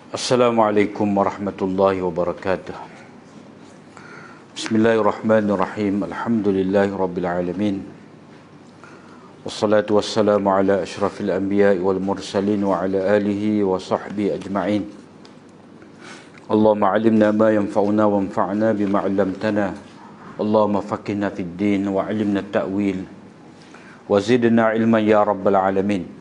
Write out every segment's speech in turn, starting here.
Assalamualaikum warahmatullahi wabarakatuh. Bismillahirrahmanirrahim. Alhamdulillahi rabbil alamin. Wassalatu wassalamu ala asyrafil anbiya'i wal mursalin wa ala alihi wa sahbihi ajma'in. Allahumma alimna ma yanfa'una wanfa'na bima 'allamtana. Allahumma faqihna fid din wa 'allimna at-ta'wil wa zidna 'ilman ya rabbal alamin.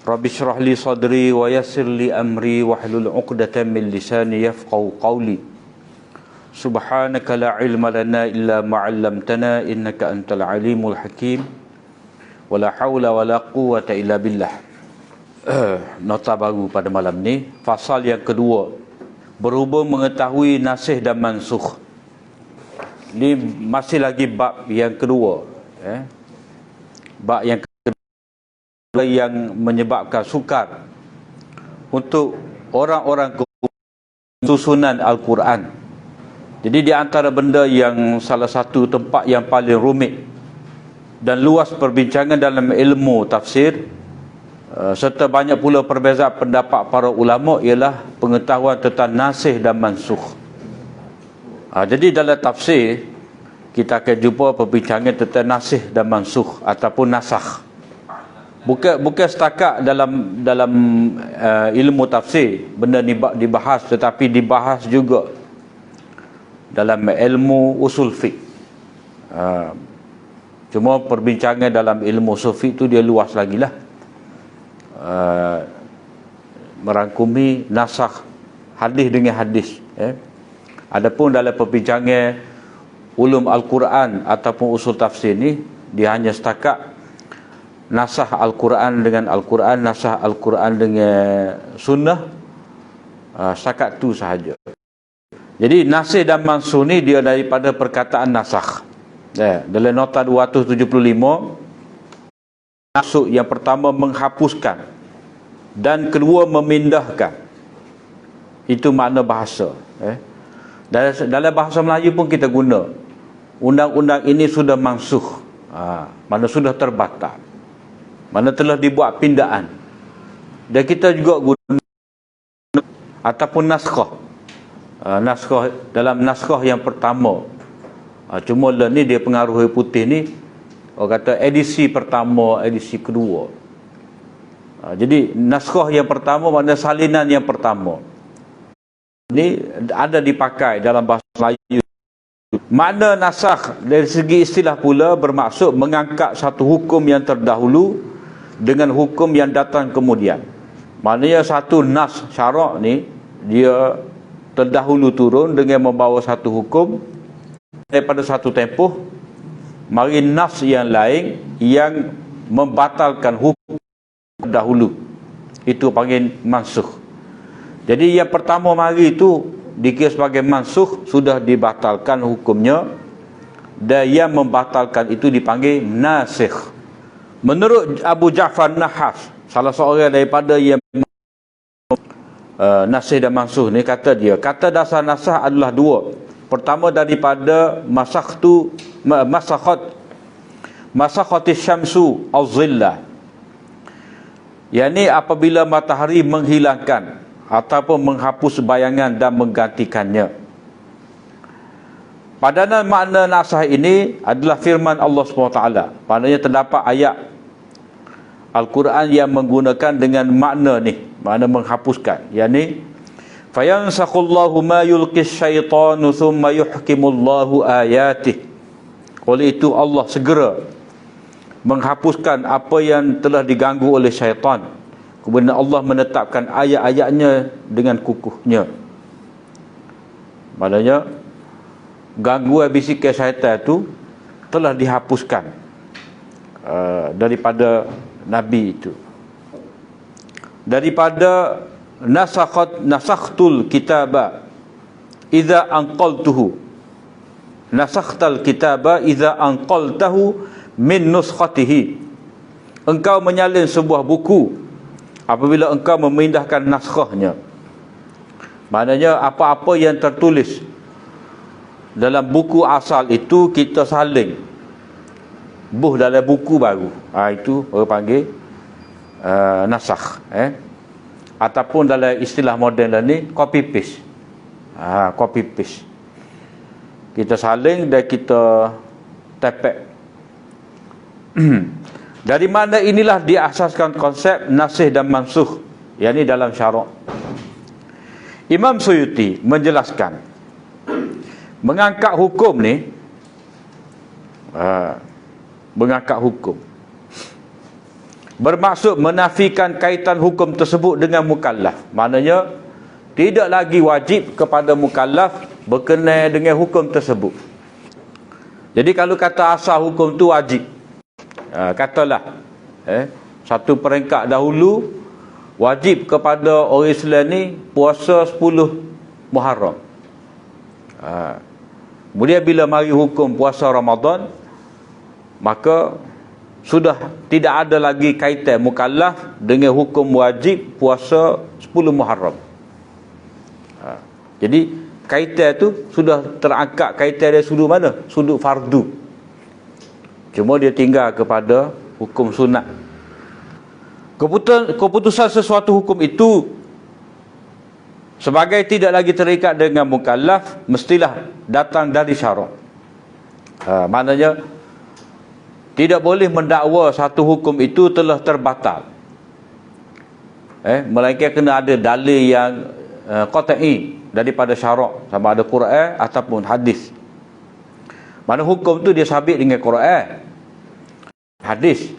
Rabbi syrah li sadri wa yassir li amri wahlul 'uqdatam min lisani yafqahu qawli. Subhanaka la ilma lana illa ma 'allamtana innaka antal alimul hakim. Wala haula wala quwwata illa billah. Nota baru pada malam ni, fasal yang kedua, berhubung mengetahui nasih dan mansukh. Ini masih lagi bab yang kedua, bab yang yang menyebabkan sukar untuk orang-orang susunan Al-Quran. Jadi di antara benda yang salah satu tempat yang paling rumit dan luas perbincangan dalam ilmu tafsir, serta banyak pula perbezaan pendapat para ulama, ialah pengetahuan tentang nasih dan mansukh. Jadi dalam tafsir kita akan jumpa perbincangan tentang nasih dan mansukh ataupun nasakh. Bukan setakat dalam ilmu tafsir benda ni dibahas, tetapi dibahas juga dalam ilmu usul fiqh. Cuma perbincangan dalam ilmu usul fiqh tu dia luas lagi lah, merangkumi nasakh hadis dengan hadis. Adapun dalam perbincangan ulum Al-Quran ataupun usul tafsir ni, dia hanya setakat nasah Al-Quran dengan Al-Quran, nasah Al-Quran dengan sunnah, setakat tu sahaja. Jadi nasih dan mansukh ni dia daripada perkataan nasakh. Dalam nota 275, mansukh yang pertama menghapuskan dan kedua memindahkan. Itu makna bahasa. Dalam bahasa Melayu pun kita guna undang-undang ini sudah mansukh, mana sudah terbatal, mana telah dibuat pindaan. Dan kita juga guna ataupun naskah. Naskah, dalam naskah yang pertama, cuma lah ni dia pengaruh putih ni, orang kata edisi pertama, edisi kedua. Jadi naskah yang pertama makna salinan yang pertama. Ini ada dipakai dalam bahasa Melayu. Makna nasakh dari segi istilah pula bermaksud mengangkat satu hukum yang terdahulu dengan hukum yang datang kemudian. Maknanya satu nas syarak ni dia terdahulu turun dengan membawa satu hukum daripada satu tempoh, mari nas yang lain yang membatalkan hukum terdahulu, itu panggil mansukh. Jadi yang pertama mari itu dikira sebagai mansukh, sudah dibatalkan hukumnya, dan yang membatalkan itu dipanggil nasikh. Menurut Abu Ja'far Nahas, salah seorang daripada yang nasih dan mansukh ni, kata dia, kata dasar nasakh adalah dua. Pertama daripada masakhatis syamsu az-zillah, yakni apabila matahari menghilangkan ataupun menghapus bayangan dan menggantikannya. Padanan makna nasakh ini adalah firman Allah SWT. Padanya terdapat ayat Al-Quran yang menggunakan dengan makna ni, makna menghapuskan, yakni fayansakhullahu ma yulqis syaitanu thumma yuhkimullahu ayatih. Oleh itu Allah segera menghapuskan apa yang telah diganggu oleh syaitan, kemudian Allah menetapkan ayat-ayatnya dengan kukuhnya. Maknanya gangguan bisikan syaitan itu telah dihapuskan daripada Nabi itu. Daripada nasakhtul kitaba idza anqaltuhu, nasakhtal kitaba idza anqaltahu min nuskhatihi. Engkau menyalin sebuah buku apabila engkau memindahkan naskahnya. Maknanya apa-apa yang tertulis dalam buku asal itu kita salin buh dalam buku baru. Itu orang panggil nasakh. ataupun dalam istilah moden ni copy paste. Copy paste. Kita saling dan kita tepek. Dari mana inilah diasaskan konsep nasih dan mansukh, yakni dalam syarak. Imam Suyuti menjelaskan, mengangkat hukum ni, mengangkat hukum bermaksud menafikan kaitan hukum tersebut dengan mukallaf. Maknanya tidak lagi wajib kepada mukallaf berkenaan dengan hukum tersebut. Jadi kalau kata asal hukum tu wajib, katalah satu peringkat dahulu wajib kepada orang Islam ni puasa 10 Muharram. Kemudian bila mari hukum puasa Ramadan, maka sudah tidak ada lagi kaitan mukallaf dengan hukum wajib puasa 10 Muharram. Jadi kaitan tu sudah terangkat, kaitan dari sudut mana? Sudut fardu. Cuma dia tinggal kepada hukum sunat. Keputusan sesuatu hukum itu sebagai tidak lagi terikat dengan mukallaf mestilah datang dari syarak. Maknanya tidak boleh mendakwa satu hukum itu telah terbatal. Melainkan kena ada dalil yang qat'i daripada syarak, sama ada Quran ataupun hadis. Mana hukum tu dia sabit dengan Quran, hadis.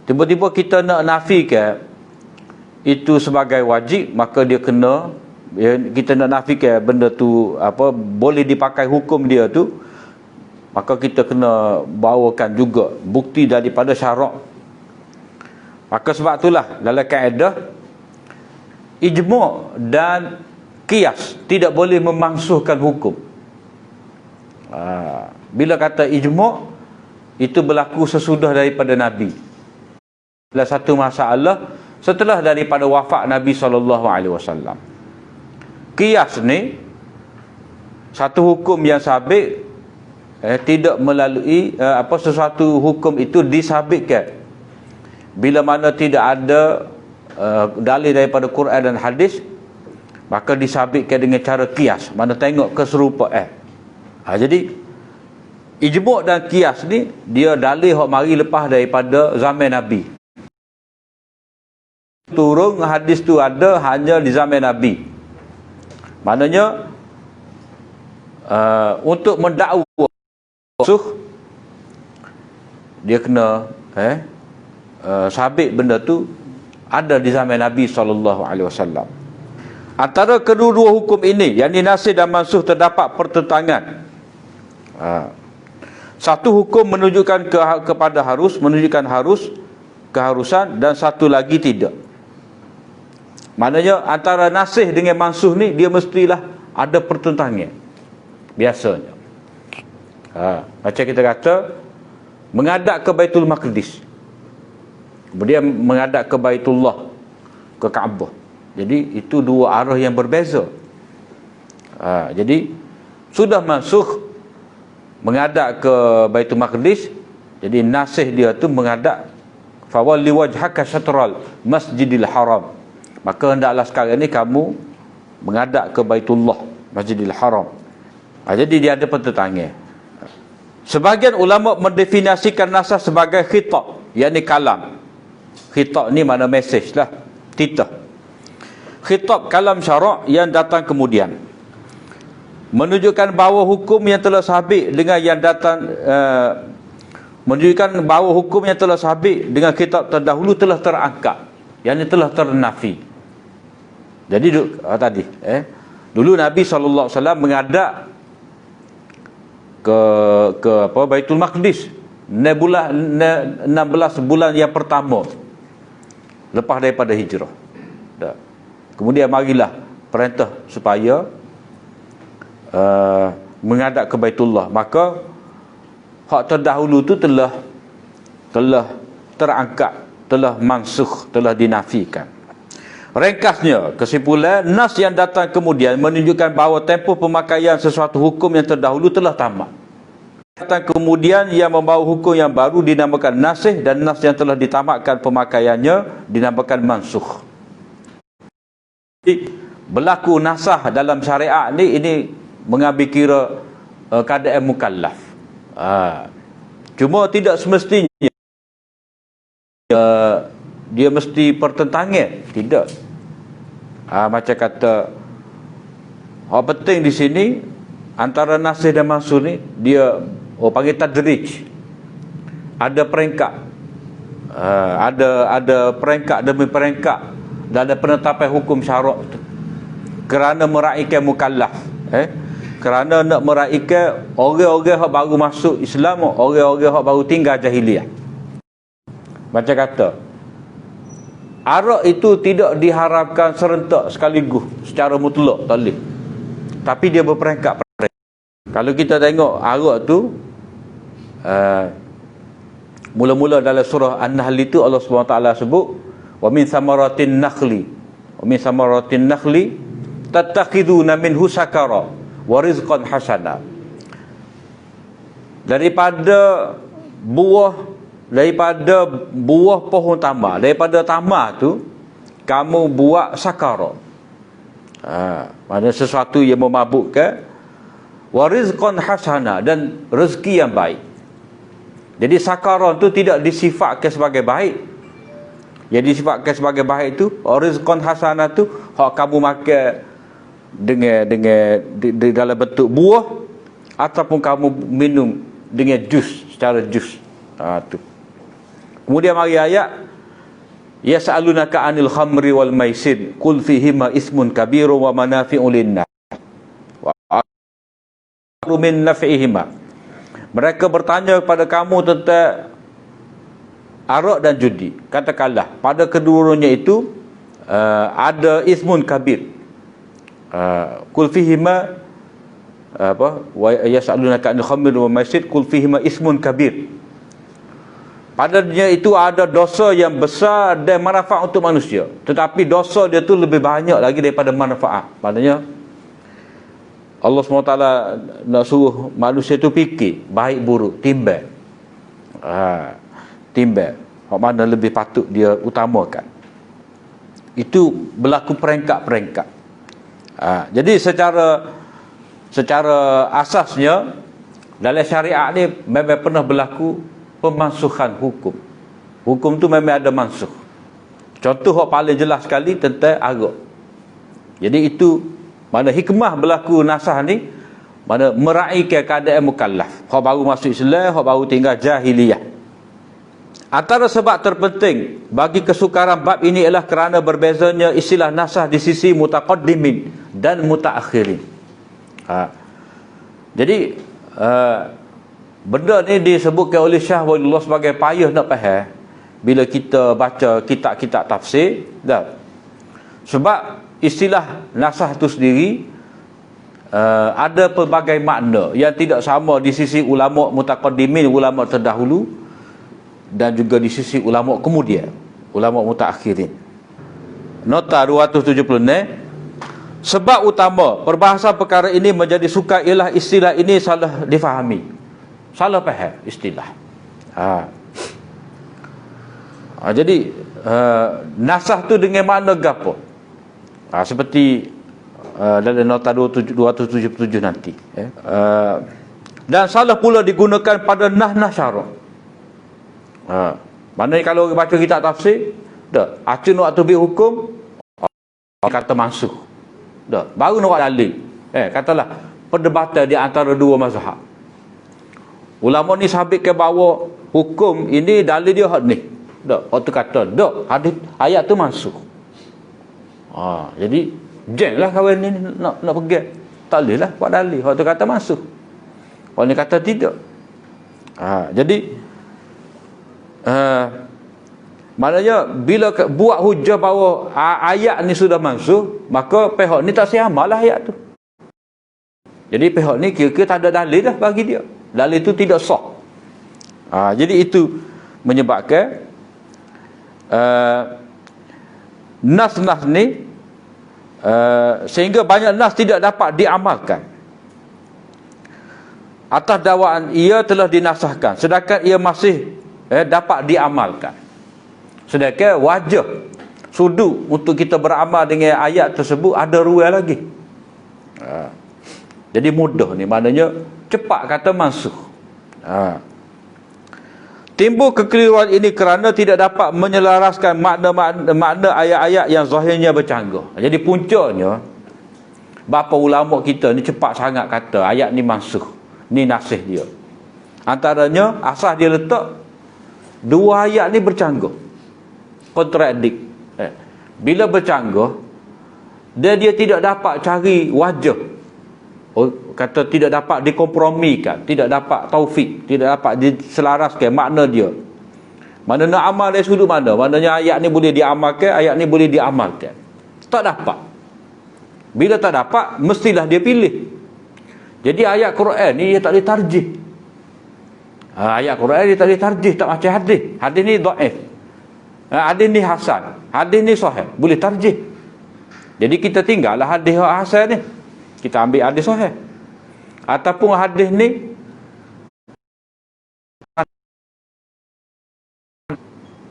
Tiba-tiba kita nak nafikan itu sebagai wajib, maka dia kena, kita nak nafikan benda tu boleh dipakai hukum dia tu, maka kita kena bawakan juga bukti daripada syarak. Maka sebab itulah dalam kaedah ijma' dan qiyas tidak boleh memansuhkan hukum. Bila kata ijma', itu berlaku sesudah daripada Nabi. Bila satu masalah setelah daripada wafat Nabi SAW. Qiyas ni satu hukum yang sabit, tidak melalui sesuatu hukum itu disabitkan bila mana tidak ada dalil daripada Quran dan hadis, maka disabitkan dengan cara qiyas, mana tengok keserupaan. Jadi ijma' dan qiyas ni dia dalil hak mari lepas daripada zaman Nabi. Turun hadis tu ada hanya di zaman Nabi. Maknanya untuk mendakwa dia kena sabit benda tu ada di zaman Nabi SAW. Antara kedua-dua hukum ini, yakni nasih dan mansukh, terdapat pertentangan. Satu hukum menunjukkan kepada harus, menunjukkan keharusan, dan satu lagi tidak. Maknanya antara nasih dengan mansukh ni dia mestilah ada pertentangan biasanya. Macam kita kata menghadap ke Baitul Maqdis, kemudian menghadap ke Baitullah, ke Kaabah. Jadi itu dua arah yang berbeza. Jadi sudah mansukh menghadap ke Baitul Maqdis, jadi nasih dia tu menghadap fawalli wajhaka syatral Masjidil Haram. Maka hendaklah sekarang ni kamu menghadap ke Baitullah, Masjidil Haram. Jadi dia ada pertentangan. Sebahagian ulama mendefinisikan nasah sebagai khitab, yakni kalam. Khitab ni mana mesej lah, titah. Khitab kalam syarak yang datang kemudian, menunjukkan bahawa hukum yang telah sabit dengan yang datang, menunjukkan bahawa hukum yang telah sabit dengan kitab terdahulu telah terangkat, yakni telah ternafi. Jadi tadi dulu Nabi SAW menghadap ke Baitul Maqdis 16 bulan yang pertama lepas daripada hijrah. Kemudian marilah perintah supaya menghadap ke Baitullah. Maka hak terdahulu tu telah terangkat, telah mansukh, telah dinafikan. Ringkasnya, kesimpulan, nas yang datang kemudian menunjukkan bahawa tempoh pemakaian sesuatu hukum yang terdahulu telah tamat. Datang kemudian yang membawa hukum yang baru dinamakan nasih, dan nas yang telah ditamatkan pemakaiannya dinamakan mansukh. berlaku nasah dalam syariat ni, ini mengambil kira keadaan mukallaf. Cuma tidak semestinya dia mesti pertentangan, tidak. Macam kata, hal penting di sini antara nasih dan mansukh ni, dia panggil tadrij. Ada peringkat, ada peringkat demi peringkat dalam penetapan hukum syarak tu, kerana meraihkan mukallaf, kerana nak meraihkan orang-orang yang baru masuk Islam, orang-orang yang baru tinggal jahiliah. Macam kata, arak itu tidak diharapkan serentak sekaligus secara mutlak, tak boleh, tapi dia berperingkat. Kalau kita tengok arak tu, mula-mula dalam surah An-Nahl itu Allah SWT sebut, wa min samaratin nakhli tattakhiduna minhu sakara wa rizqan hasana. Daripada buah pohon tamar, daripada tamar tu kamu buat sakara, maknanya sesuatu yang memabukkan, wa rizqan hasana, dan rezeki yang baik. Jadi sakara tu tidak disifatkan sebagai baik. Yang disifatkan sebagai baik tu, rizqan hasana tu hak kamu makan dengan dalam bentuk buah, ataupun kamu minum dengan jus, secara jus. Tu. Kemudian mari ayat, yas'alunaka 'anil khamri wal maisir qul fihima ismun kabirun wa manafi'u lin-nas wa min naf'ihima. Mereka bertanya kepada kamu tentang arak dan judi. Katakanlah, pada keduanya itu ada ismun kabir. Qul fihima wa yas'alunaka 'anil khamri wal maisir qul fihima ismun kabir. Padanya itu ada dosa yang besar dan manfaat untuk manusia, tetapi dosa dia tu lebih banyak lagi daripada manfaat. Maknanya Allah SWT nak suruh manusia tu fikir baik buruk, timbang. Timbang hak mana lebih patut dia utamakan. Itu berlaku peringkat-peringkat. Jadi secara asasnya dalam syariat ni memang pernah berlaku pemansuhan hukum. Hukum tu memang ada mansuh. Contoh yang paling jelas sekali tentang arak. Jadi itu mana hikmah berlaku nasah ni, mana meraihkan keadaan mukallaf, hak baru masuk Islam, hak baru tinggal jahiliyah. Antara sebab terpenting bagi kesukaran bab ini ialah kerana berbezanya istilah nasah di sisi mutaqaddimin dan mutaakhirin. Jadi benda ni disebutkan oleh Syah Walillah sebagai payah nak faham bila kita baca kitab-kitab tafsir. Sebab istilah nasah tu sendiri ada pelbagai makna yang tidak sama di sisi ulama mutaqaddimin, ulama terdahulu, dan juga di sisi ulama kemudian, ulama mutaakhirin. Nota 276. Sebab utama perbahasan perkara ini menjadi sukar ialah istilah ini salah difahami, salah faham istilah. Jadi nasah tu dengan makna gapo? Seperti dalam nota 277 nanti. Dan salah pula digunakan pada nah syarak. Maknanya kalau orang baca kitab tafsir, dah acun waktu bi hukum kata mansuh. Dah baru nak buat dalil. Katalah perdebatan di antara dua mazhab. Ulama ni sabit ke bahawa hukum ini dalil dia hak ni. Dak, waktu kata dak, hadis ayat tu mansuh. Jadi jenglah kawan ni nak pegang. Tak boleh lah buat dalil. Waktu kata mansuh. Orang ni kata tidak. Jadi maknanya bila buat hujah bahawa ayat ni sudah mansuh, maka pihak ni tak siamal lah ayat tu. Jadi pihak ni kira-kira tak ada dalil dah bagi dia. Dalil itu tidak sah. Jadi itu menyebabkan nas-nas ni sehingga banyak nas tidak dapat diamalkan atas dakwaan ia telah dinasahkan, sedangkan ia masih dapat diamalkan. Sedangkan wajah sudut untuk kita beramal dengan ayat tersebut ada ruang lagi. Jadi mudah ni, maknanya cepat kata mansuh. Timbul kekeliruan ini kerana tidak dapat menyelaraskan makna ayat-ayat yang zahirnya bercanggah. Jadi puncanya, bapa ulama kita ni cepat sangat kata ayat ni mansuh, ni nasih dia. Antaranya asas dia letak dua ayat ni bercanggah, kontradik. Bila bercanggah, dia tidak dapat cari wajah. Kata tidak dapat dikompromikan, tidak dapat taufik, tidak dapat diselaraskan makna dia. Mana nak amal dari sudut mana? Maknanya ayat ni boleh diamalkan, ayat ni boleh diamalkan. Tak dapat. Bila tak dapat, mestilah dia pilih. Jadi ayat Quran ni dia tak boleh tarjih. Ayat Quran dia tak boleh tarjih, tak macam hadis. Hadis ni dhaif. Hadis ni hasan, hadis ni sahih, boleh tarjih. Jadi kita tinggallah hadis hasan ni, kita ambil hadis sahih. Ataupun hadis ni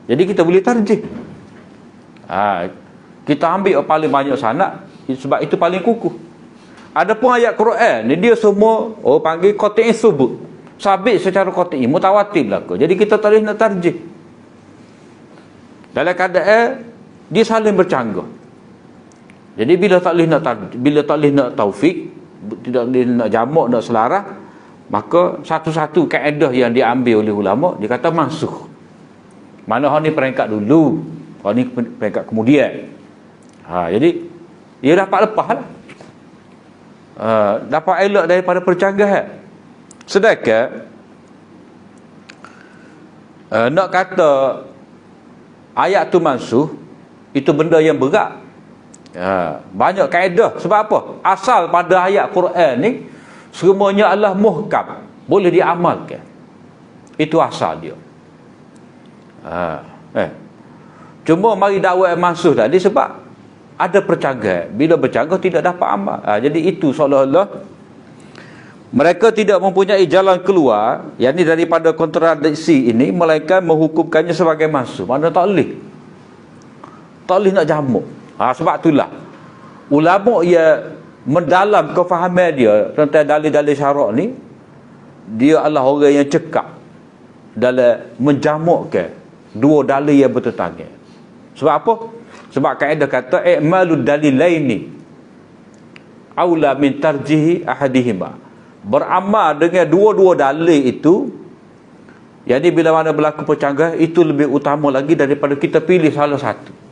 jadi kita boleh tarjih. Kita ambil paling banyak sanad sebab itu paling kukuh. Adapun ayat Quran ni dia semua orang panggil qat'i subut, sabit secara qat'i, mutawatir berlaku. Jadi kita tak boleh nak tarjih. Dalam keadaan dia saling bercanggah. Jadi bila tak boleh nak taufik, tidak boleh nak jamak, nak selaras, maka satu-satu kaedah yang diambil oleh ulama dia kata mansuh. Mana hal ni peringkat dulu, hal ni peringkat kemudian. Jadi dia dapat lepas lah. Dapat elak daripada percanggahan. Sedangkan nak kata ayat tu mansuh, itu benda yang berat. Banyak kaedah. Sebab apa? Asal pada ayat Quran ni semuanya adalah muhkam, boleh diamalkan. Itu asal dia. Cuma mari dakwah mansuh tadi sebab ada percanggahan. Bila bercanggah tidak dapat amal. Jadi itu seolah-olah mereka tidak mempunyai jalan keluar, yakni daripada kontradiksi ini, melainkan menghukumkannya sebagai mansuh. Mana tak boleh. Tak boleh nak jamak. Sebab itulah ulama yang mendalam kefahaman dia tentang dalil-dalil syarak ni, dia adalah orang yang cekap dalam menjamakkan dua dalil yang bertentangan. Sebab apa? Sebab kaedah kata i'malud dalilaini aula min tarjihi ahadihima. Beramal dengan dua-dua dalil itu, jadi bila mana berlaku percanggahan, itu lebih utama lagi daripada kita pilih salah satu.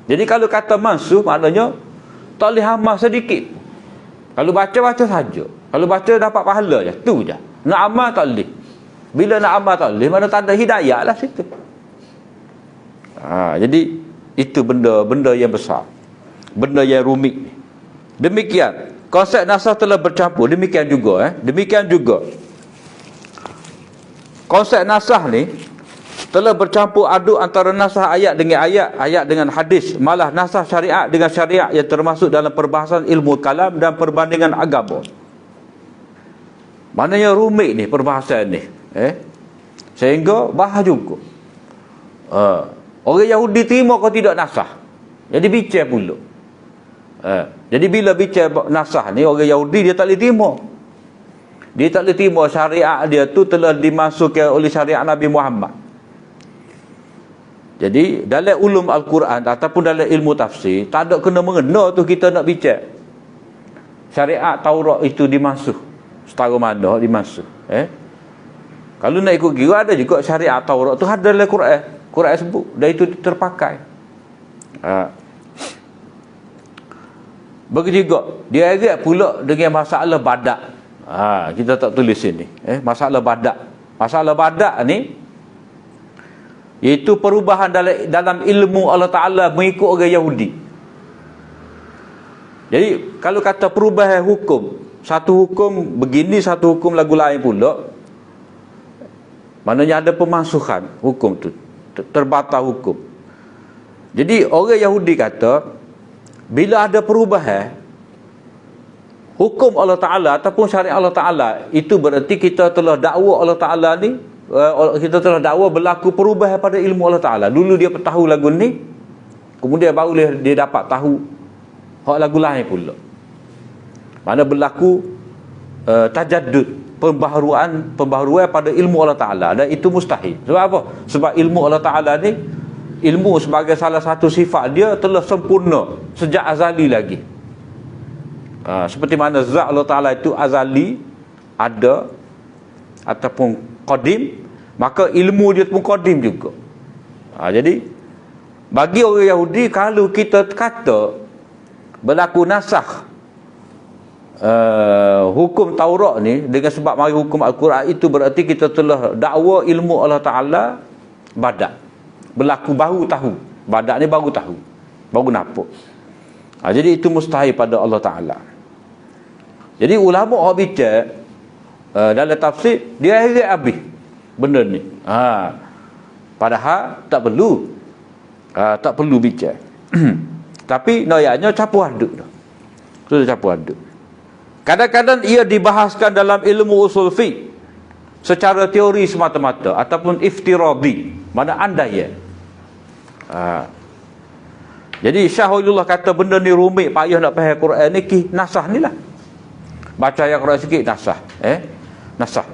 Jadi kalau kata mansuh, maknanya tak boleh amal sedikit. Kalau baca-baca saja, kalau baca dapat pahala je, tu je. Nak amal tak boleh. Bila nak amal tak boleh, mana tak ada hidayah lah situ. Jadi itu benda yang besar, benda yang rumit. Demikian konsep nasah telah bercampur. Demikian juga konsep nasah ni telah bercampur aduk antara nasah ayat dengan ayat dengan hadis, malah nasah syariat dengan syariat yang termasuk dalam perbahasan ilmu kalam dan perbandingan agama. Maknanya rumit ni perbahasan ni, sehingga bahas juga. Orang Yahudi terima kau tidak nasah, jadi bicar pula. Jadi bila bicar nasah ni, orang Yahudi dia tak boleh terima. Dia tak boleh terima syariat dia tu telah dimasukkan oleh syariat Nabi Muhammad. Jadi dalam ulum Al-Quran ataupun dalam ilmu tafsir, tak ada kena-mengena tu kita nak bicar syariat Taurat itu dimasuk setara mana dimasuk. Kalau nak ikut kira, ada juga syariat Taurat tu ada dalam Quran sebut, dan itu terpakai. Begitu juga dia agak pula dengan masalah badak. Kita tak tulis sini. Masalah badak ni, iaitu perubahan dalam ilmu Allah Ta'ala mengikut orang Yahudi. Jadi kalau kata perubahan hukum, satu hukum begini, satu hukum lagu lain pula, maknanya ada pemansuhan hukum tu, terbatal hukum. Jadi orang Yahudi kata, bila ada perubahan hukum Allah Ta'ala ataupun syariat Allah Ta'ala, itu berarti kita telah dakwa Allah Ta'ala ni kita telah dakwa berlaku perubahan pada ilmu Allah Ta'ala. Dulu dia tahu lagu ni, kemudian baru dia dapat tahu hak lagu lain pula. Mana berlaku tajaddud, pembaharuan pada ilmu Allah Ta'ala. Dan itu mustahil. Sebab apa? Sebab ilmu Allah Ta'ala ni, ilmu sebagai salah satu sifat dia telah sempurna sejak azali lagi. Seperti mana zat Allah Ta'ala itu azali, ada ataupun qadim, maka ilmu dia pun qadim juga. Jadi bagi orang Yahudi, kalau kita kata berlaku nasakh hukum Taurat ni dengan sebab mari hukum Al-Quran, itu berarti kita telah dakwa ilmu Allah Ta'ala badak, berlaku baru tahu. Badak ni baru tahu, baru nampak. Jadi itu mustahil pada Allah Ta'ala. Jadi ulama orang bincang dalam tafsir, dia heret habis benda ni. Padahal tak perlu bincang. Tapi noyaknya campur aduk dah. Sudah campur aduk. Kadang-kadang ia dibahaskan dalam ilmu usul fiqh secara teori semata-mata ataupun iftiradi, mana andai. Jadi Syahulullah kata benda ni rumit, payah nak faham Quran ni, nasah ni lah. Baca ayat Quran sikit nasah. Nasah.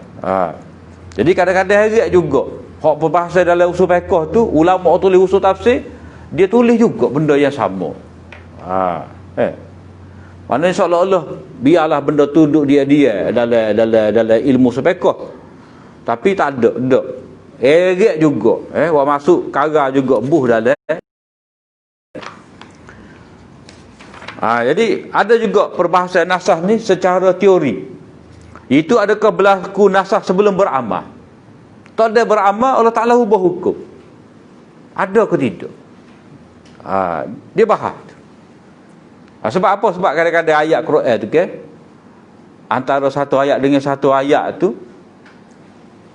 Jadi kadang-kadang heret juga. Hak perbahasan dalam usul fiqh tu, ulama tulis usul tafsir, dia tulis juga benda yang sama. Mana insya-Allah biarlah benda tu duduk dia dalam ilmu usul fiqh. Tapi tak ada. Heret juga. Orang masuk kara juga buh dalam. Jadi ada juga perbahasan nasah ni secara teori. Itu adakah berlaku nasah sebelum beramal? Tak ada beramal, Allah Ta'ala ubah hukum. Ada ke tidak? Dia bahas. Sebab apa? Sebab kadang-kadang ayat Quran tu kan, antara satu ayat dengan satu ayat tu,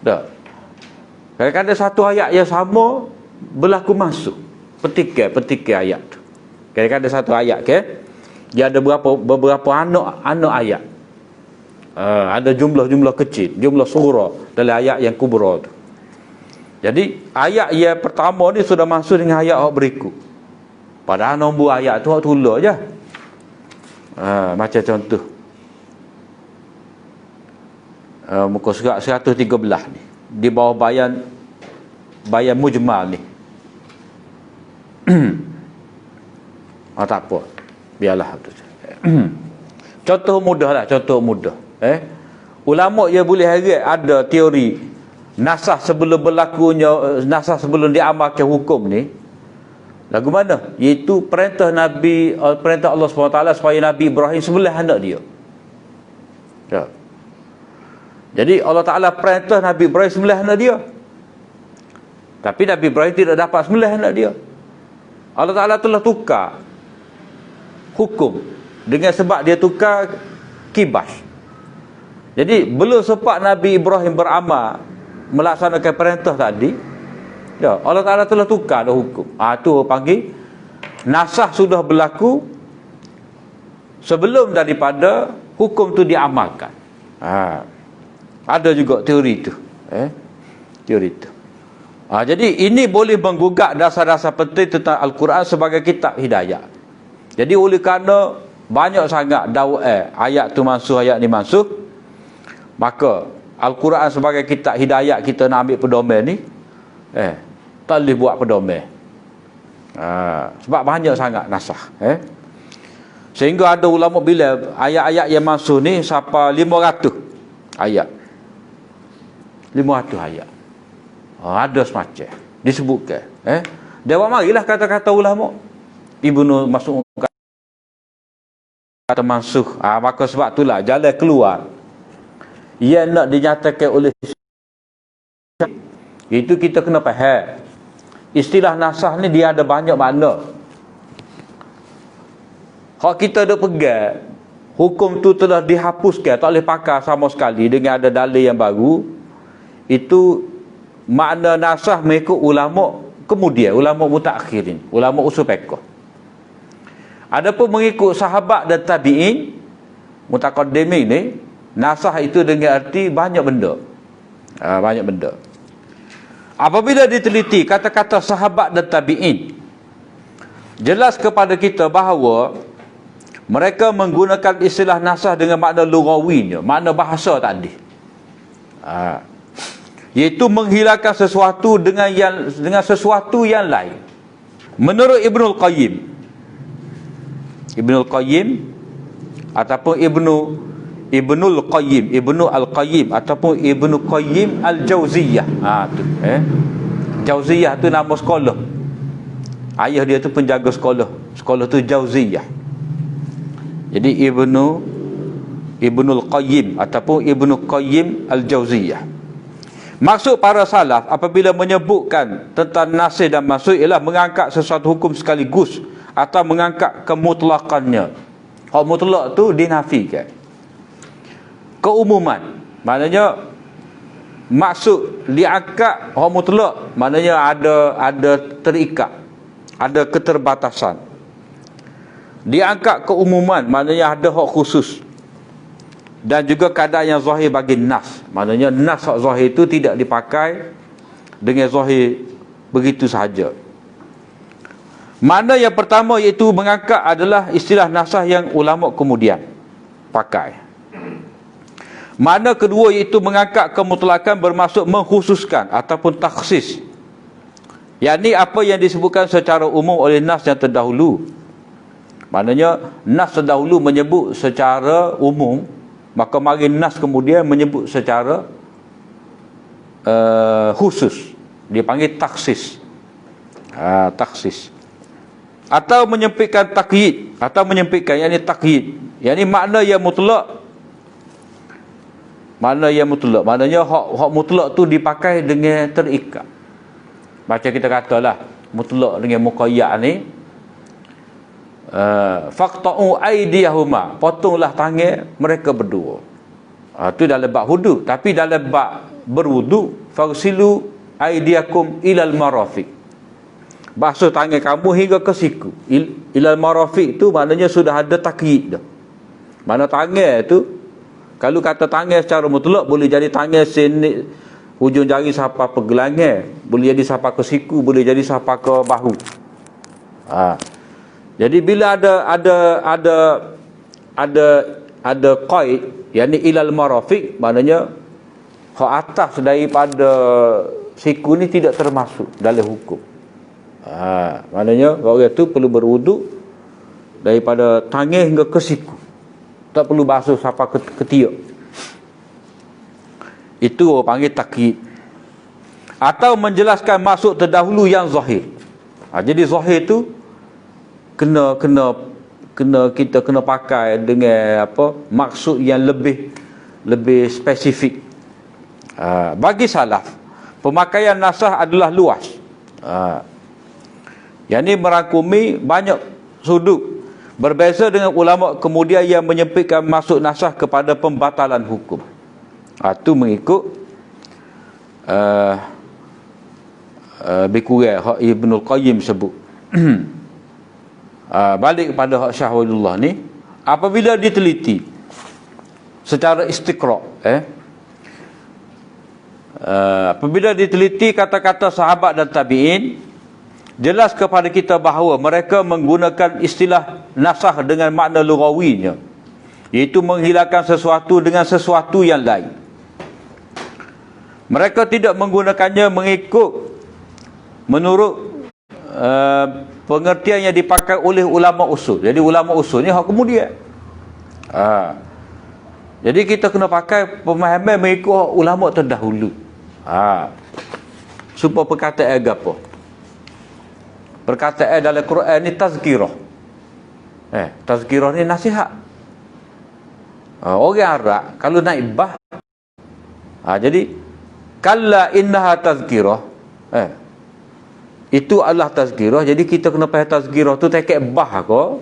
tak. Kadang-kadang satu ayat yang sama berlaku masuk petikai ayat tu. Kadang-kadang satu ayat kan, dia ada beberapa anak ayat. Ada jumlah kecil, jumlah surah dalam ayat yang kubra tu. Jadi ayat yang pertama ni sudah masuk dengan ayat yang berikut. Padahal nombor ayat tu hak tulah je. Macam contoh muka surat 113 ni, di bawah bayan mujmal ni. Tak apa, biarlah tu. Contoh mudah. Ulama dia boleh heret ada teori nasah sebelum berlakunya, nasah sebelum diamalkan hukum ni. Lagu mana? Iaitu perintah Allah SWT supaya Nabi Ibrahim sembelih anak dia. Jadi Allah Ta'ala perintah Nabi Ibrahim sembelih anak dia. Tapi Nabi Ibrahim tidak dapat sembelih anak dia. Allah Ta'ala telah tukar hukum dengan sebab dia tukar kibas. Jadi belum sempat Nabi Ibrahim beramal melaksanakan perintah tadi, Allah Ta'ala telah tukar dah hukum. Tu panggil nasah sudah berlaku sebelum daripada hukum tu diamalkan. Ada juga teori tu. Teori tu. Jadi ini boleh menggugat dasar-dasar penting tentang Al-Quran sebagai kitab hidayah. Jadi oleh kerana banyak sangat ayat tu masuk, ayat ni masuk, maka Al-Quran sebagai kitab hidayah kita nak ambil pedoman ni, tak boleh buat pedoman. Sebab banyak sangat nasah. Sehingga ada ulama bila ayat-ayat yang masuk ni sampai 500 ayat. 500 ayat. Ada semacam disebutkan. Dia marilah kata-kata ulama. Ibnu Mas'ud kata mansuh. Maka sebab itulah jalan keluar yang nak dinyatakan oleh itu kita kena faham. Istilah nasah ni dia ada banyak makna. Kalau kita ada pegang hukum tu telah dihapuskan, tak boleh pakai sama sekali dengan ada dalil yang baru, itu makna nasah mengikut ulama kemudian, ulama mutakhirin, ulama usul fiqh. Adapun mengikut sahabat dan tabi'in mutaqaddimin ni, nasah itu dengan arti banyak benda. Banyak benda. Apabila diteliti kata-kata sahabat dan tabi'in, jelas kepada kita bahawa mereka menggunakan istilah nasah dengan makna lughawinya, makna bahasa tadi. Iaitu menghilangkan sesuatu dengan sesuatu yang lain. Menurut Ibnul Qayyim ataupun Ibnul Al-Qayyim ataupun Ibnu Qayyim Al-Jauziyah. Jauziyah tu nama sekolah. Ayah dia tu penjaga sekolah. Sekolah tu Jauziyah. Jadi Ibnul Qayyim ataupun Ibnu Qayyim Al-Jauziyah. Maksud para salaf apabila menyebutkan tentang nasih dan mansukh ialah mengangkat sesuatu hukum sekaligus atau mengangkat kemutlakannya. Hak mutlak tu dinafikan. Keumuman, maknanya maksud diangkat hak mutlak, maknanya ada terikat, ada keterbatasan. Diangkat keumuman, maknanya ada hak khusus. Dan juga keadaan yang zahir bagi nas, maknanya nas hak zahir itu tidak dipakai dengan zahir begitu sahaja. Mana yang pertama iaitu mengangkat adalah istilah nasah yang ulama kemudian pakai. Mana kedua iaitu mengangkat kemutlakan bermaksud mengkhususkan ataupun takhsis. Yakni apa yang disebutkan secara umum oleh nas yang terdahulu. Maknanya nas terdahulu menyebut secara umum, maka mari nas kemudian menyebut secara khusus. Dia panggil takhsis. Takhsis. Atau menyempitkan takyid, atau menyempitkan yakni takyid, yakni makna yang mutlak. Makna yang mutlak, maknanya hak mutlak tu dipakai dengan terikat. Macam kita katalah mutlak dengan muqayyad ni, faqta'u aydiyahuma, potonglah tangan mereka berdua. Tu dalam bab wudu. Tapi dalam bab berwudu, fagsilu aydiyakum ilal marafiq, basuh tangan kamu hingga ke siku. Ilal marafiq tu maknanya sudah ada takyid dah. Mana tangan tu, kalau kata tangan secara mutlak boleh jadi tangan sini hujung jari sampai ke gelangan, boleh jadi sampai ke siku, boleh jadi sampai ke bahu. Jadi bila ada qaid, yakni ilal marafiq, maknanya hak atas daripada siku ni tidak termasuk dalam hukum. Maknanya orang tu perlu berwuduk daripada tangan hingga ke siku, tak perlu basuh sampai ke ketiak. Itu orang panggil takyid. Atau menjelaskan maksud terdahulu yang zahir. Jadi zahir tu kita kena pakai dengan maksud yang lebih spesifik. Bagi salaf, pemakaian nasah adalah luas. Yang ini merangkumi banyak sudut. Berbeza dengan ulama kemudian yang menyempitkan maksud nasah kepada pembatalan hukum. Itu mengikut Bikurah hak Ibnul Qayyim sebut. Balik kepada hak Syah Waliyullah ni, apabila diteliti secara istiqra', apabila diteliti kata-kata sahabat dan tabi'in, jelas kepada kita bahawa mereka menggunakan istilah nasah dengan makna lughawinya, iaitu menghilangkan sesuatu dengan sesuatu yang lain. Mereka tidak menggunakannya menurut pengertian yang dipakai oleh ulama usul. Jadi ulama usul ni hak kemudian. Jadi kita kena pakai pemahaman mengikut ulama terdahulu. Supaya perkataan apa? Perkataan dalam Quran ni tazkirah. Tazkirah ni nasihat. Orang Arab kalau nak ibah, jadi kalla innaha tazkirah, itu adalah tazkirah. Jadi kita kena faham tazkirah tu tak bah ko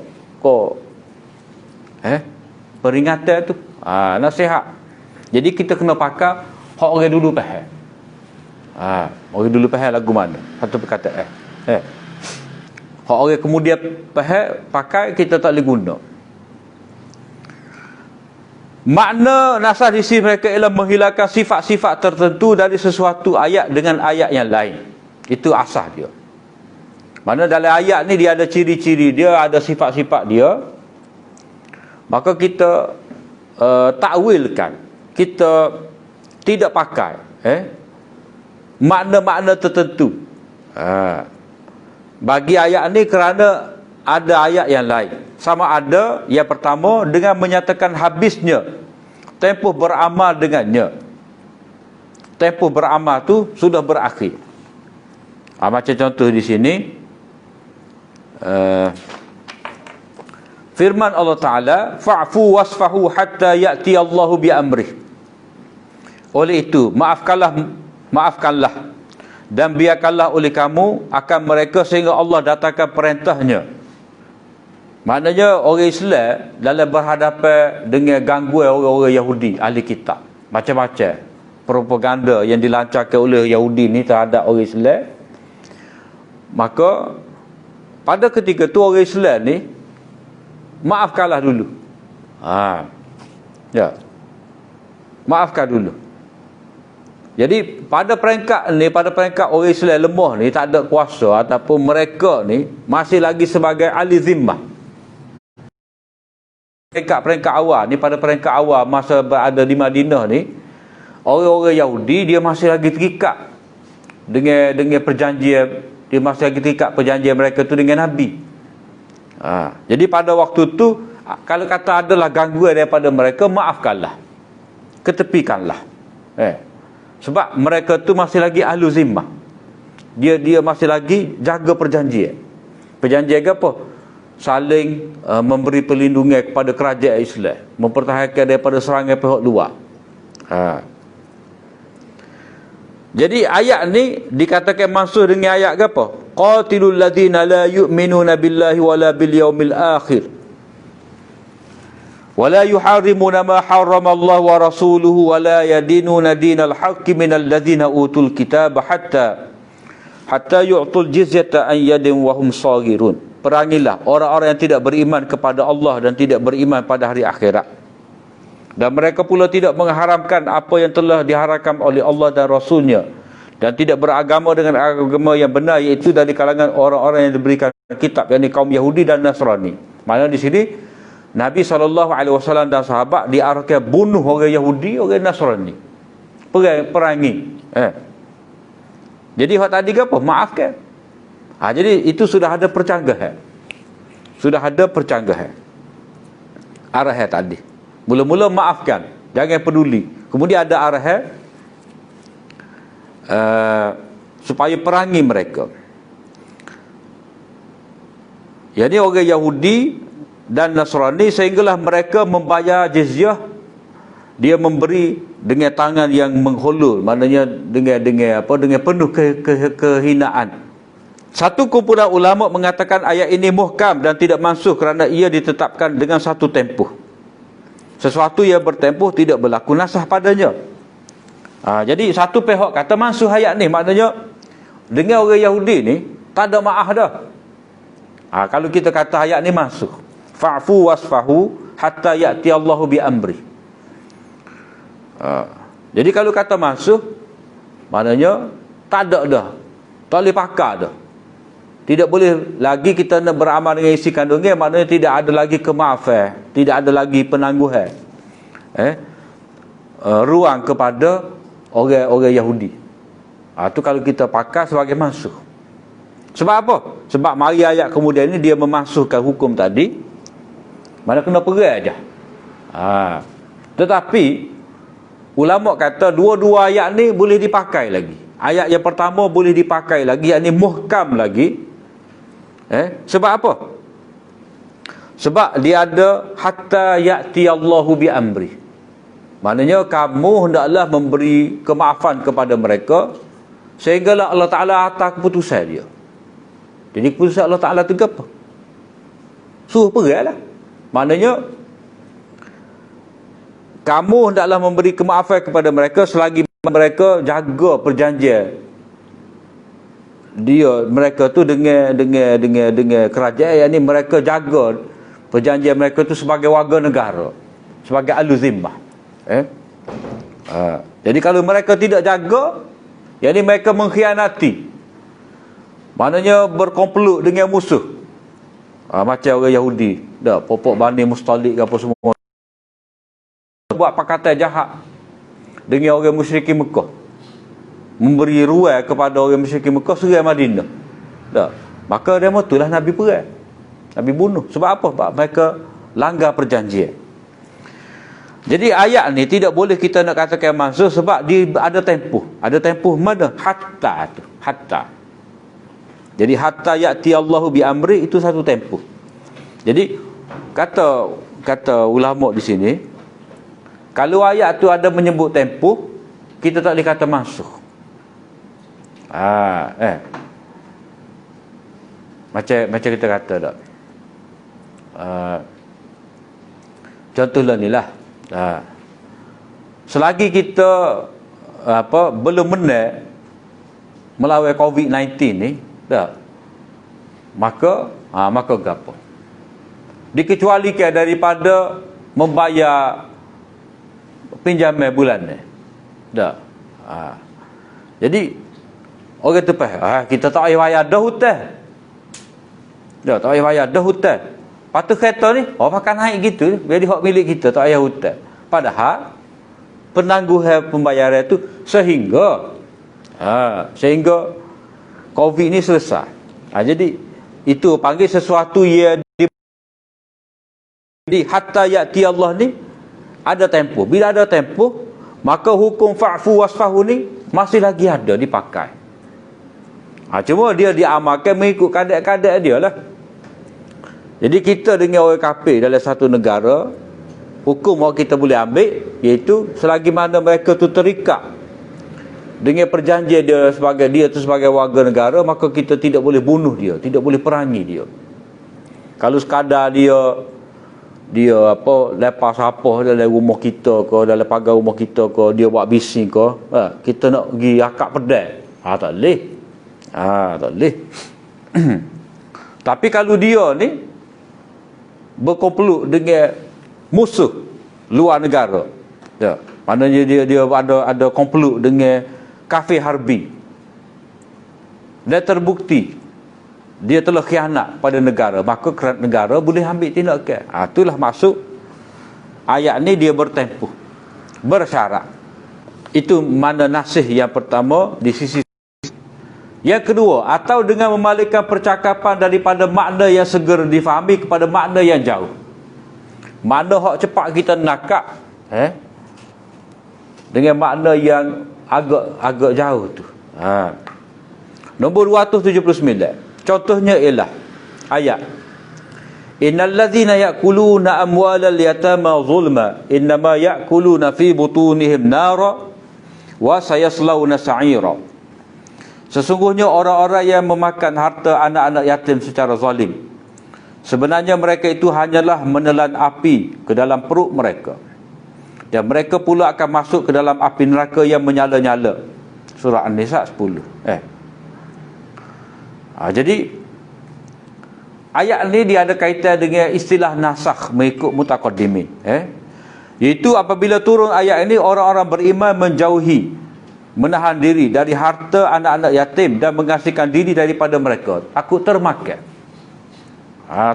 peringatan tu, nasihat. Jadi kita kena pakai hak orang dulu faham. Orang dulu faham lagu mana satu perkataan. Hak orang kemudian pakai kita tak boleh guna. Makna nasakh di sini mereka ialah menghilangkan sifat-sifat tertentu dari sesuatu ayat dengan ayat yang lain. Itu asas dia. Mana dalam ayat ni dia ada ciri-ciri dia, ada sifat-sifat dia. Maka kita takwilkan, kita tidak pakai makna-makna tertentu bagi ayat ni, kerana ada ayat yang lain. Sama ada yang pertama dengan menyatakan habisnya tempoh beramal dengannya. Tempoh beramal tu sudah berakhir. Macam contoh di sini, firman Allah Ta'ala, fa'fu wasfahu hatta ya'ti Allahu bi amrih. Oleh itu, maafkanlah dan biarkanlah oleh kamu akan mereka sehingga Allah datangkan perintahnya. Maknanya orang Islam dalam berhadapan dengan gangguan orang-orang Yahudi, ahli kitab, macam-macam propaganda yang dilancarkan oleh Yahudi ni terhadap orang Islam, maka pada ketika tu orang Islam ni maafkanlah dulu. Maafkan dulu. Jadi pada peringkat ni, pada peringkat orang Islam lemah ni, tak ada kuasa, ataupun mereka ni masih lagi sebagai ahli zimmah. Peringkat awal ni, pada peringkat awal masa berada di Madinah ni, orang-orang Yahudi dia masih lagi terikat dengan perjanjian, dia masih lagi terikat perjanjian mereka tu dengan Nabi. Jadi pada waktu tu, kalau kata adalah gangguan daripada mereka, maafkanlah, ketepikanlah. Sebab mereka tu masih lagi ahlu zimmah. Dia masih lagi jaga perjanjian. Perjanjian apa? Saling memberi perlindungan kepada kerajaan Islam, mempertahankan daripada serangan pihak luar. Jadi ayat ni dikatakan mansuh dengan ayat apa? Qatilul ladzina la yu'minuna billahi wala bil yaumil akhir wala yuharrimuna ma harrama Allah wa rasuluhu wala yadinuna dinal haqqi minal ladzina utul kitaba hatta yu'tul jizyata an yadin wa hum saghirun. Perangilah orang-orang yang tidak beriman kepada Allah dan tidak beriman pada hari akhirat, dan mereka pula tidak mengharamkan apa yang telah diharamkan oleh Allah dan Rasulnya, dan tidak beragama dengan agama yang benar, iaitu dari kalangan orang-orang yang diberikan kitab, yakni kaum Yahudi dan Nasrani. Mana di sini Nabi SAW dan sahabat diarahkan bunuh orang Yahudi, orang Nasrani, perangi. Jadi hak tadi ke apa? Maafkan. Jadi itu sudah ada percanggahan. Sudah ada percanggahan. Arahan tadi. Mula-mula maafkan, jangan peduli. Kemudian ada arahan supaya perangi mereka. Jadi orang Yahudi dan Nasrani, sehinggalah mereka membayar jizyah. Dia memberi dengan tangan yang mengholol, maknanya dengan penuh kehinaan. Satu kumpulan ulama mengatakan ayat ini muhkam dan tidak mansuh kerana ia ditetapkan dengan satu tempoh. Sesuatu yang bertempoh tidak berlaku nasah padanya. Jadi satu pihak kata mansuh ayat ni, maknanya dengan orang Yahudi ni tak ada maaf dah. Kalau kita kata ayat ni mansuh, fa'fu wasfahu hatta ya'ti Allahu bi amri. Jadi kalau kata mansuh, maknanya tak ada dah, tak boleh pakai dah. Tidak boleh lagi kita nak beramal dengan isi kandungnya, maknanya tidak ada lagi kemaafan, tidak ada lagi penangguhan, ruang kepada orang-orang Yahudi. Itu kalau kita pakai sebagai mansuh. Sebab apa? Sebab mari ayat kemudian ini dia memansuhkan hukum tadi, mana kena perai aja. Tetapi ulama kata dua-dua ayat ni boleh dipakai lagi. Ayat yang pertama boleh dipakai lagi, yakni muhkam lagi. Sebab apa? Sebab dia ada hatta ya'ti Allahu bi amri. Maknanya kamu hendaklah memberi kemaafan kepada mereka sehinggalah Allah Ta'ala atas keputusan dia. Jadi keputusan Allah Ta'ala itu apa? Suruh perai lah. Maknanya kamu hendaklah memberi kemaafan kepada mereka selagi mereka jaga perjanjian mereka tu dengan kerajaan, yang ni mereka jaga perjanjian mereka tu sebagai warga negara. sebagai ahlu zimmah. Jadi kalau mereka tidak jaga, yang ni mereka mengkhianati, maknanya berkomplot dengan musuh. Macam orang Yahudi, popok Bani Mustalik ke apa semua, buat pakatan jahat dengan orang musyrikin Mekah, memberi ruang kepada orang musyrikin Mekah serang Madinah. Maka dia itulah Nabi perang, Nabi bunuh. Sebab apa? Sebab mereka langgar perjanjian. Jadi ayat ni tidak boleh kita nak katakan mansukh, sebab dia ada tempoh. Ada tempoh mana? Hatta tu. Hatta. Jadi hatta ya'ti Allahu bi amri, itu satu tempoh. Jadi kata ulama di sini, kalau ayat tu ada menyebut tempoh, kita tak boleh kata mansukh. Macam kita kata tak. Contohlah ni lah. Selagi kita belum menang melawan COVID-19 ni, maka gapo? Dikecualikan daripada membayar pinjaman bulan ni. Jadi orang tepas, kita tak payah bayar dah hutang. Tak payah bayar dah hutang. Patut kereta ni, makan naik gitu, jadi hak milik kita, tak payah hutang. Padahal penangguhan pembayaran tu sehingga COVID ni selesai. Jadi itu panggil sesuatu yang di hatta ya'ti Allah ni ada tempoh. Bila ada tempoh, maka hukum fa'fu wasfahu ni masih lagi ada dipakai. Cuma dia diamalkan mengikut kadar-kadar dia lah. Jadi kita dengan orang kafir dalam satu negara, hukum yang kita boleh ambil iaitu selagi mana mereka tu terikat dengan perjanjian dia sebagai warga negara, maka kita tidak boleh bunuh dia, tidak boleh perangi dia. Kalau sekadar dia lepas apa dalam rumah kita ke, dalam pagar rumah kita ke, dia buat bising ke, kita nak pergi akak pedang, tak boleh. Tak boleh. Tapi kalau dia ni berkomplot dengan musuh luar negara, maknanya dia ada komplot dengan kafir harbi, dan terbukti dia telah khianat pada negara, maka negara boleh ambil tindakan. Itulah maksud ayat ni, dia bertempuh, bersyarat. Itu mana nasih yang pertama di sisi. Yang kedua, atau dengan memalingkan percakapan daripada makna yang segera difahami kepada makna yang jauh. Makna hak cepat kita nakak dengan makna yang agak jauh tu. Nombor 279. Contohnya ialah ayat, innal ladzina ya'kuluna amwalal yatama zulma innama ya'kuluna fi butunihim nara wa sayaslawna sa'ira. Sesungguhnya orang-orang yang memakan harta anak-anak yatim secara zalim, sebenarnya mereka itu hanyalah menelan api ke dalam perut mereka, dan mereka pula akan masuk ke dalam api neraka yang menyala-nyala. Surah An-Nisa 10. Jadi ayat ni dia ada kaitan dengan istilah nasakh mengikut mutaqaddimin. Iaitu apabila turun ayat ini, orang-orang beriman menjauhi, menahan diri dari harta anak-anak yatim dan mengasihkan diri daripada mereka, takut termakan.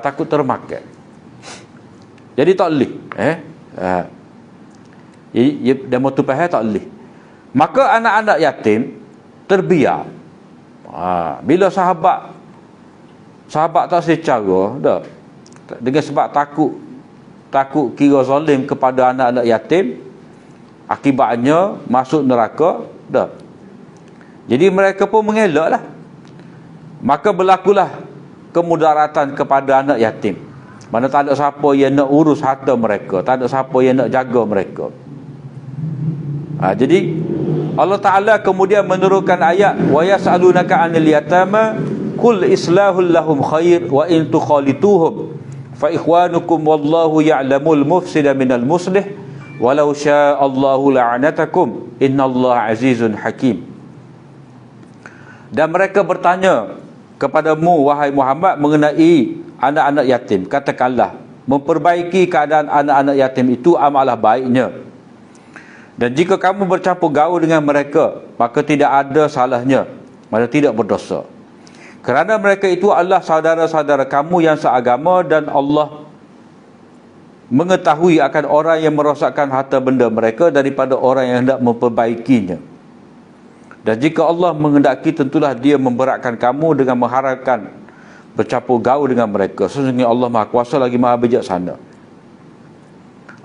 Takut termakan. Jadi tak boleh. Dia mau tu faham tak boleh. Maka anak-anak yatim terbiar. Bila sahabat tak secara dengan sebab takut kira zalim kepada anak-anak yatim, akibatnya masuk neraka. Jadi mereka pun mengelak lah. Maka berlakulah kemudaratan kepada anak yatim. Mana tak ada siapa yang nak urus harta mereka, tak ada siapa yang nak jaga mereka. Jadi Allah Ta'ala kemudian menurunkan ayat, wa yas'alunaka 'anil yatama qul islahul lahum khair wa in tukhalituhum fa ikhwanukum wallahu ya'lamul mufsida minal muslih walau sya'allahu la'anatakum innallaha azizun hakim. Dan mereka bertanya kepadamu wahai Muhammad mengenai anak-anak yatim, katakanlah memperbaiki keadaan anak-anak yatim itu amalah baiknya. Dan jika kamu bercampur gaul dengan mereka, maka tidak ada salahnya, maka tidak berdosa. Kerana mereka itu adalah saudara-saudara kamu yang seagama, dan Allah mengetahui akan orang yang merosakkan harta benda mereka daripada orang yang hendak memperbaikinya. Dan jika Allah menghendaki, tentulah Dia memberatkan kamu dengan mengharapkan bercampur gaul dengan mereka. Sesungguhnya Allah Maha Kuasa lagi Maha Bijaksana.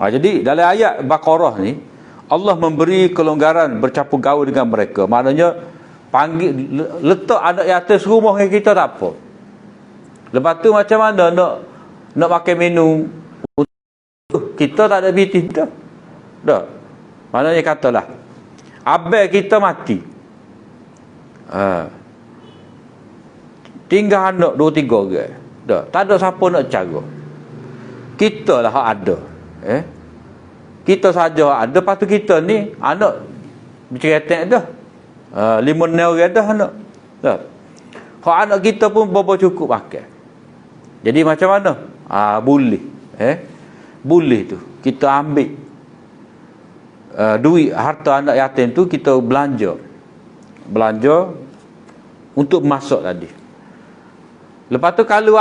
Jadi dalam ayat Baqarah ni, Allah memberi kelonggaran bercampur gaul dengan mereka. Maknanya panggil, letak anak yatim serumah dengan kita tak apa. Lepas tu macam mana nak makan minum, kita tak ada biti dah. Dah. Maknanya katalah abang kita mati. Tinggal anak 2-3 orang. Dah, tak ada siapa nak jaga. Kita lah hak ada. Kita saja hak ada, lepas tu kita ni anak berceretek dah. 5-6 orang dah anak. Dah. Hak anak kita pun berapa cukup makan. Jadi macam mana? Boleh. Boleh tu kita ambil duit harta anak yatim tu, kita belanja untuk masuk tadi. Lepas tu kalau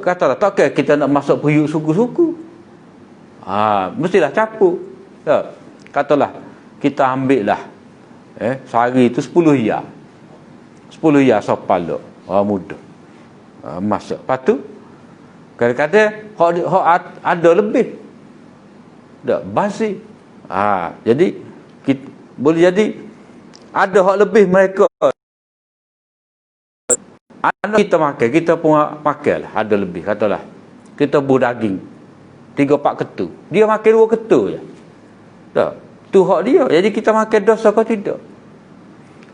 katalah tak kira kita nak masuk periuk suku-suku, mestilah capuk. Katalah kita ambil lah sehari tu 10 ya 10 ya sopal muda masuk. Lepas tu kadang-kadang hak ada lebih tak basi. Jadi boleh jadi ada hak lebih mereka. Anak kita makan, kita pun makan lah, ada lebih. Katalah kita berdaging 3-4 ketu, dia makan 2 ketu je. Tak, tu hak dia. Jadi kita makan dosa kau tidak.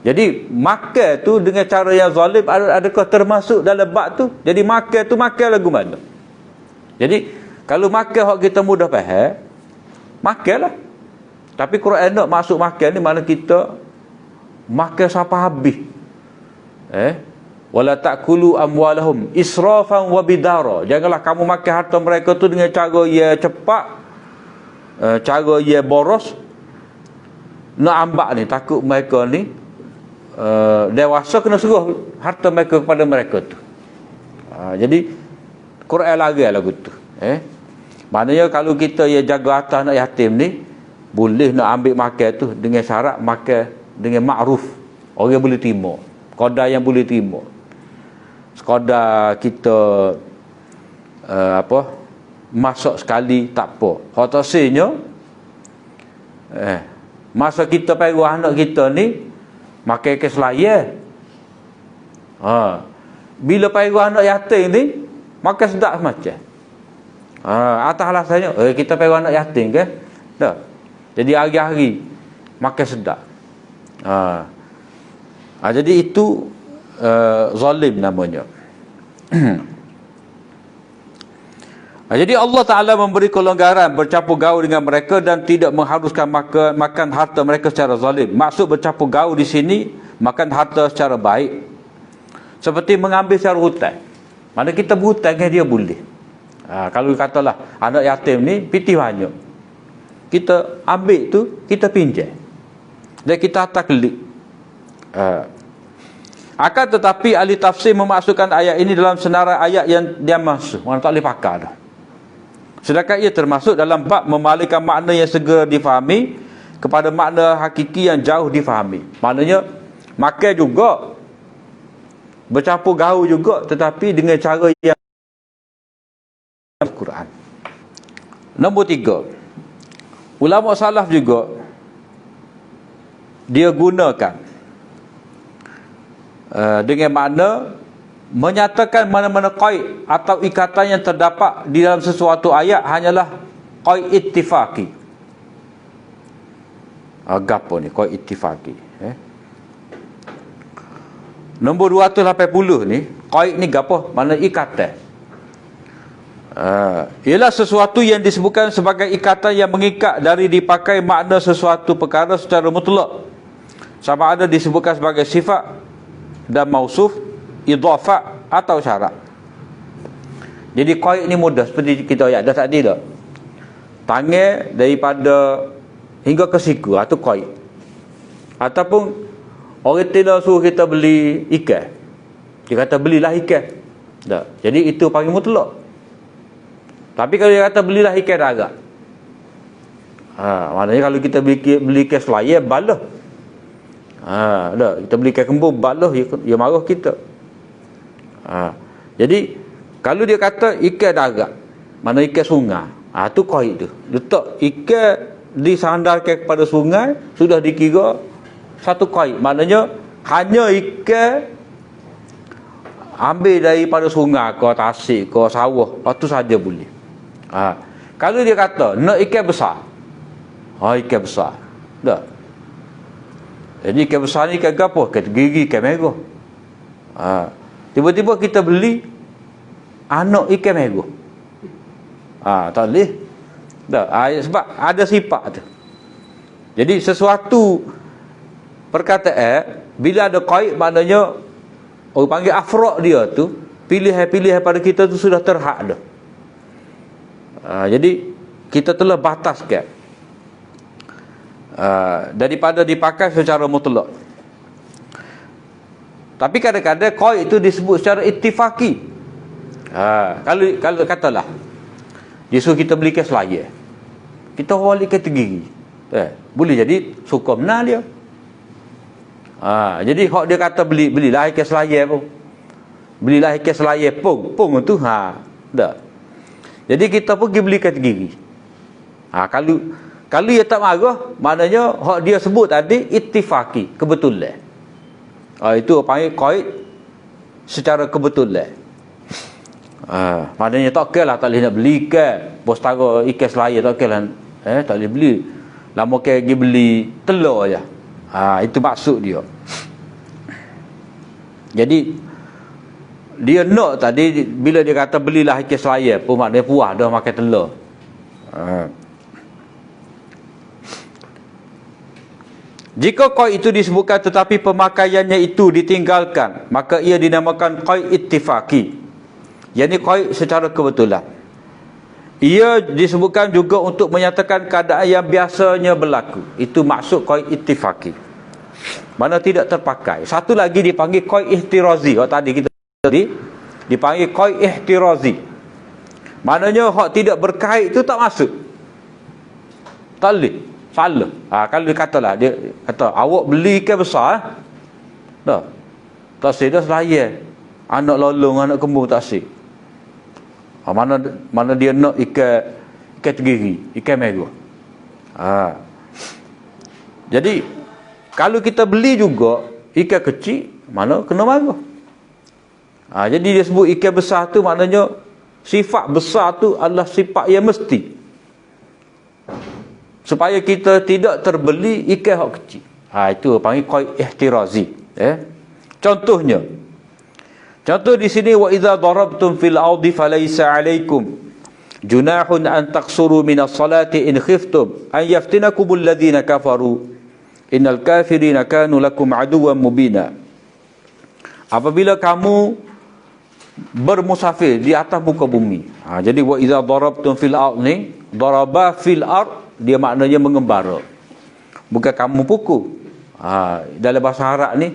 Jadi makan tu dengan cara yang zalim, adakah termasuk dalam bab tu? Jadi makan tu makan lagu mana? Jadi kalau makan hak kita mudah faham, makanlah. Tapi Quran nak masuk makan ni mana kita makan sampai habis. Wala ta'kulu amwalahum israfan wa bidara. Janganlah kamu makan harta mereka tu dengan cara ia cepat, cara ia boros. Nak ambak ni, takut mereka ni dewasa kena suruh harta mereka kepada mereka tu. Jadi Quran lagi lagu tu. Maknanya kalau kita ya jaga harta anak yatim ni, boleh nak ambil makan tu dengan syarat makan dengan makruf, orang boleh terima, qadar yang boleh terima. Sekadar kita masak sekali tak apa. Hak tasnya masa kita pergi anak kita ni makan ke selaya. Bila pergi anak yatim ni makan sedap semacam. Atas alasannya kita pergi anak yatim ke? Tak. Jadi hari-hari makan sedap. Jadi itu zalim namanya. Jadi Allah Ta'ala memberi kelonggaran bercampur gaul dengan mereka dan tidak mengharuskan makan harta mereka secara zalim. Maksud bercampur gaul di sini makan harta secara baik, seperti mengambil secara hutang. Mana kita berhutang dengan dia boleh. Kalau katalah anak yatim ni piti banyak, kita ambil tu, kita pinjam dan kita hantar kelik. Akan tetapi ahli tafsir memasukkan ayat ini dalam senarai ayat yang dia masuk, orang tak boleh pakar dah. Sedangkan ia termasuk dalam bab memalihkan makna yang segera difahami kepada makna hakiki yang jauh difahami. Maknanya makan juga, bercampur gaul juga, tetapi dengan cara yang Al-Quran. Nombor 3, ulama salaf juga dia gunakan dengan makna menyatakan mana-mana qaid atau ikatan yang terdapat di dalam sesuatu ayat hanyalah qaid ittifaqi. Gapo ni qaid ittifaqi? Nombor 280 ni, qaid ni gapo? Mana ikatan? Ialah sesuatu yang disebutkan sebagai ikatan yang mengikat dari dipakai makna sesuatu perkara secara mutlak, sama ada disebutkan sebagai sifat dan mausuf, idhafah atau syarat. Jadi qaid ni mudah seperti kita ayat dah tadi dah. Tangan daripada hingga ke siku, itu qaid. Ataupun orang tila suruh kita beli ikan, dia kata belilah ikan. Tak. Jadi itu panggil mutlak. Tapi kalau dia kata belilah ikan darat, maknanya kalau kita beli ikan selayar, balah. Tak. Kita beli ikan kembung, balah, dia marah kita. Jadi kalau dia kata ikan darat, mana ikan sungai, tu qaid tu. Letak ikan disandarkan kepada sungai, sudah dikira satu qaid. Maknanya hanya ikan ambil daripada sungai ke tasik ke sawah, itu saja boleh. Kalau dia kata nak ikan besar, ikan besar, tak. Jadi ikan besar ni ikan apa? Ikan gigi, ikan merah. Tiba-tiba kita beli anak ikan merah, tak boleh. Tak. Sebab ada sifat tu. Jadi sesuatu perkataan bila ada qaid, maknanya orang panggil afraq dia tu, pilihan-pilihan pada kita tu sudah terhad dah. Jadi kita telah bataskan daripada dipakai secara mutlak. Tapi kadang-kadang qaid itu disebut secara ittifaqi. Kalau katalah disuruh kita beli ikan selayar, kita wali kategori, boleh jadi suka benar dia. Jadi hak dia kata belilah ikan selayar pun, belilah ikan selayar pung tu, tak. Jadi kita pergi beli kategori. Kalau dia tak marah, maknanya hak dia sebut tadi ittifaqi, kebetulan. Itu panggil qaid secara kebetulan. Maknanya tak kira lah, tak boleh nak beli ikan bos tara ikan selayar, tak kira lah, tak boleh beli. Lama ke pergi beli telur aja. Itu maksud dia. Jadi dia nak tadi bila dia kata belilah ikan selayar pun maknanya puas dah makan telur. Jika qaid itu disebutkan tetapi pemakaiannya itu ditinggalkan, maka ia dinamakan qaid ittifaqi. Yang qaid secara kebetulan. Ia disebutkan juga untuk menyatakan keadaan yang biasanya berlaku. Itu maksud qaid ittifaqi. Mana tidak terpakai. Satu lagi dipanggil qaid ihtirazi. Tadi kita dipanggil qaid ihtirazi. Maknanya hak tidak berkait itu tak masuk. Tak boleh. Salah. Kalau dia katalah, dia kata awak beli ikan besar, dah. Tak sih dah selayar. Anak lolong, anak kembung tak sih. Mana dia nak ikan tenggiri, ikan merah. Jadi kalau kita beli juga ikan kecil, mana kena marah. Jadi dia sebut ikan besar tu maknanya sifat besar tu adalah sifat yang mesti, supaya kita tidak terbeli ikan hak kecil. Itu panggil qaid ihtirazi. Contoh di sini, wa idza darabtum fil ardi falaysa 'alaikum junahun an taqsuru minas salati in khiftum an yaftinakumul ladzina kafaru innal kafirina kanu lakum aduwwan mubina. Apabila kamu bermusafir di atas muka bumi. Jadi wa idza darabtum fil ard ni, daraba fil ard dia maknanya mengembara. Bukan kamu pukul. Dalam bahasa Arab ni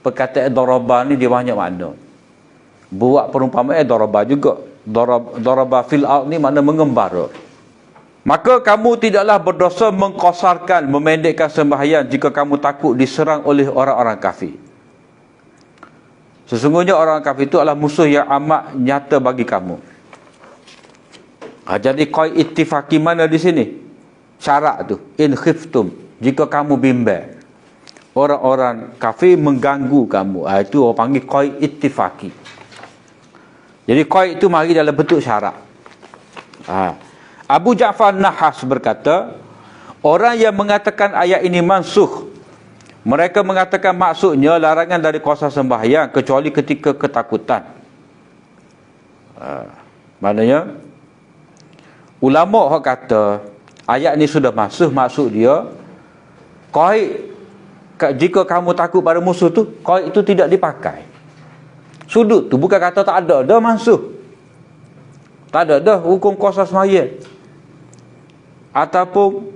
perkataan daraba ni dia banyak makna. Buat perumpamaan daraba juga. Daraba fil ard ni makna mengembara. Maka kamu tidaklah berdosa mengqasarkan, memendekkan sembahyang jika kamu takut diserang oleh orang-orang kafir. Sesungguhnya orang kafir itu adalah musuh yang amat nyata bagi kamu. Jadi qaid ittifaqi mana di sini? Syarat tu, in khiftum, jika kamu bimbang orang-orang kafir mengganggu kamu. Itu orang panggil qaid ittifaqi. Jadi qaid itu mari dalam bentuk syarat. Abu Ja'far Nahas berkata, orang yang mengatakan ayat ini mansukh, mereka mengatakan maksudnya larangan dari kuasa sembahyang kecuali ketika ketakutan. Maknanya ulama hak kata ayat ni sudah masuk, maksud dia qaid, jika kamu takut pada musuh tu, qaid itu tidak dipakai. Sudut tu bukan kata tak ada, dah masuk. Tak ada dah hukum qasas semaya. Ataupun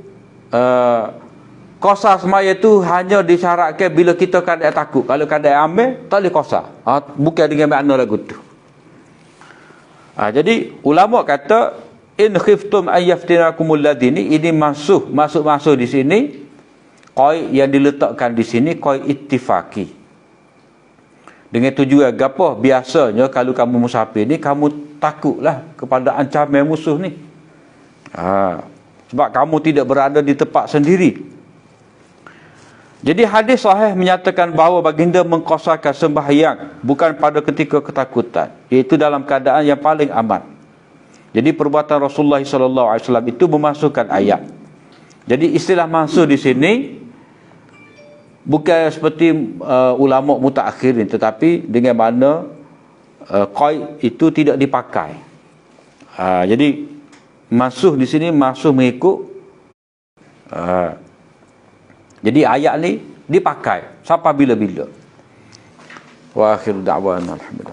qasas semaya tu hanya disyaratkan bila kita kadang takut. Kalau kadang ambil, tak boleh qasas. Bukan dengan makna lagu tu. Jadi ulama kata in khiftum an yaftinakumul ladini, ini masuk di sini qaid yang diletakkan di sini qaid ittifaqi. Dengan tujuan gapo? Biasanya kalau kamu musafir ni kamu takutlah kepada ancaman musuh ni. Sebab kamu tidak berada di tempat sendiri. Jadi hadis sahih menyatakan bahawa baginda mengqasarkan sembahyang bukan pada ketika ketakutan, iaitu dalam keadaan yang paling aman. Jadi perbuatan Rasulullah SAW itu memasukkan ayat. Jadi istilah masuk di sini bukan seperti ulama mutaakhirin, tetapi dengan mana qaid itu tidak dipakai. Jadi masuk di sini masuk mengikut. Jadi ayat ni dipakai sampai bila-bila. Wa akhiru da'wana alhamdulillah.